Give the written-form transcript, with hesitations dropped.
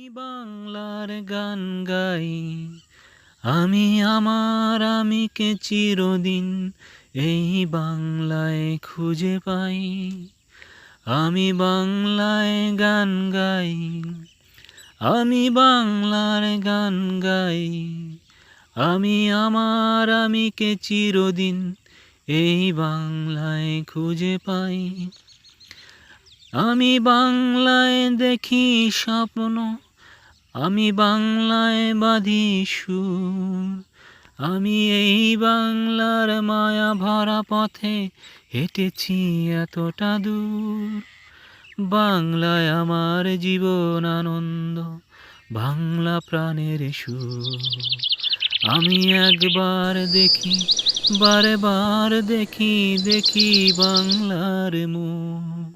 বাংলার গান গাই, আমি আমার আমিকে চিরদিন এই বাংলায় খুঁজে পাই। আমি বাংলায় গান গাই, আমি বাংলার গান গাই, আমি আমার আমিকে চিরদিন এই বাংলায় খুঁজে পাই। আমি বাংলায় দেখি স্বপ্ন, আমি বাংলায় বাঁধি সুর, আমি এই বাংলার মায়া ভরা পথে হেঁটেছি এতটা দূর। বাংলায় আমার জীবন আনন্দ, বাংলা প্রাণের সুর। আমি একবার দেখি, বারে বার দেখি, দেখি বাংলার মুখ।